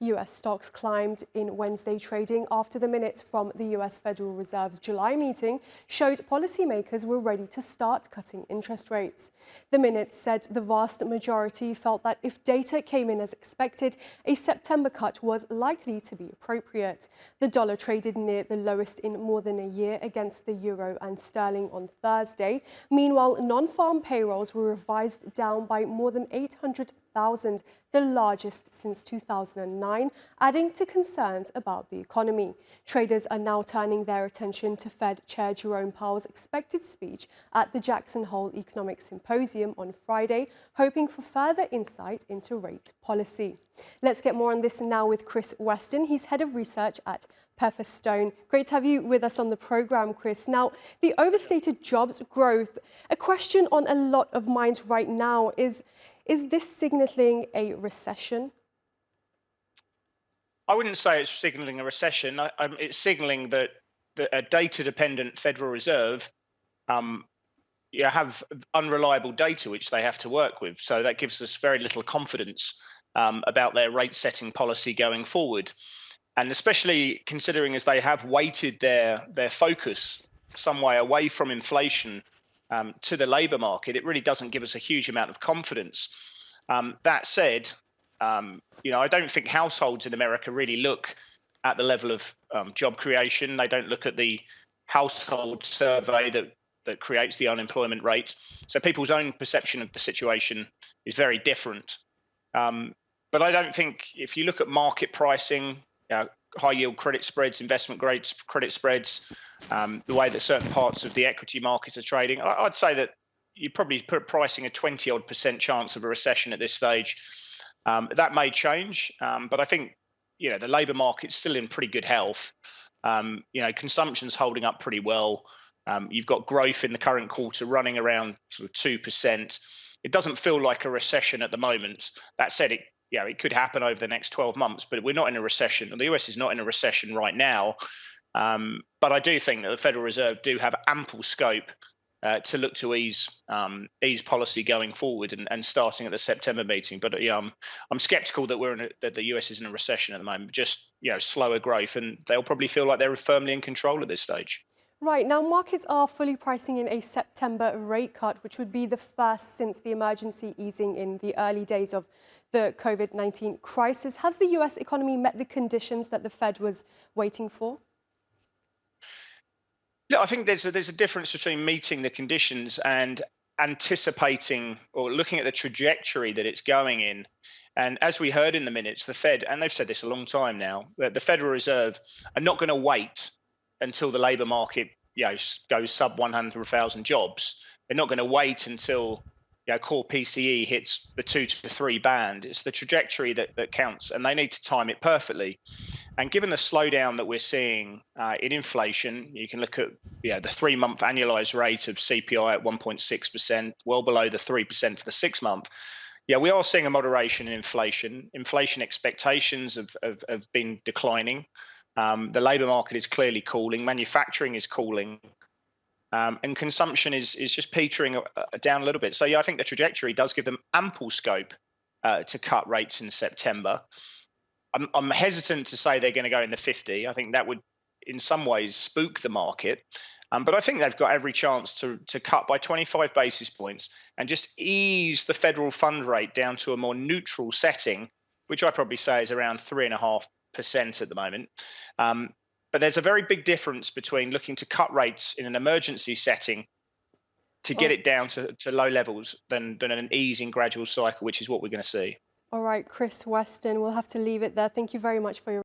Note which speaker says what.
Speaker 1: US stocks climbed in Wednesday trading after the minutes from the US Federal Reserve's July meeting showed policymakers were ready to start cutting interest rates. The minutes said the vast majority felt that if data came in as expected, a September cut was likely to be appropriate. The dollar traded near the lowest in more than a year against the euro and sterling on Thursday. Meanwhile, non-farm payrolls were revised down by more than 800,000, the largest since 2009, adding to concerns about the economy. Traders are now turning their attention to Fed Chair Jerome Powell's expected speech at the Jackson Hole Economic Symposium on Friday, hoping for further insight into rate policy. Let's get more on this now with Chris Weston. He's head of research at Pepperstone. Great to have you with us on the programme, Chris. Now, the overstated jobs growth, a question on a lot of minds right now is this signalling a recession?
Speaker 2: I wouldn't say it's signalling a recession. It's signalling that a data-dependent Federal Reserve have unreliable data which they have to work with. So that gives us very little confidence about their rate-setting policy going forward. And especially considering as they have weighted their focus some way away from inflation to the labour market, it really doesn't give us a huge amount of confidence. That said, I don't think households in America really look at the level of job creation. They don't look at the household survey that creates the unemployment rate. So people's own perception of the situation is very different. But I don't think if you look at market pricing, high yield credit spreads, investment grade credit spreads, the way that certain parts of the equity markets are trading, I'd say that you probably put pricing a 20-odd% chance of a recession at this stage. That may change, but I think the labour market's still in pretty good health. Consumption's holding up pretty well. You've got growth in the current quarter running around sort of 2%. It doesn't feel like a recession at the moment. That said, it could happen over the next 12 months, but we're not in a recession. The US is not in a recession right now. But I do think that the Federal Reserve do have ample scope to look to ease policy going forward and starting at the September meeting. But I'm sceptical that that the US is in a recession at the moment. Just slower growth, and they'll probably feel like they're firmly in control at this stage.
Speaker 1: Right, now markets are fully pricing in a September rate cut, which would be the first since the emergency easing in the early days of the COVID-19 crisis. Has the US economy met the conditions that the Fed was waiting for?
Speaker 2: Yeah, I think there's a difference between meeting the conditions and anticipating or looking at the trajectory that it's going in. And as we heard in the minutes, the Fed, and they've said this a long time now, that the Federal Reserve are not going to wait until the labour market goes sub 100,000 jobs. They're not going to wait until core PCE hits the 2 to 3 band. It's the trajectory that counts, and they need to time it perfectly. And given the slowdown that we're seeing in inflation, you can look at the 3-month annualized rate of CPI at 1.6%, well below the 3% for the 6-month. We are seeing a moderation in inflation. Inflation expectations have been declining. The labour market is clearly cooling. Manufacturing is cooling. And consumption is just petering down a little bit. So, I think the trajectory does give them ample scope to cut rates in September. I'm hesitant to say they're going to go in the 50. I think that would, in some ways, spook the market. But I think they've got every chance to cut by 25 basis points and just ease the federal fund rate down to a more neutral setting, which I probably say is around 3.5% at the moment. But there's a very big difference between looking to cut rates in an emergency setting to get it down to low levels than an easing gradual cycle, which is what we're going to see.
Speaker 1: All right, Chris Weston, we'll have to leave it there. Thank you very much for your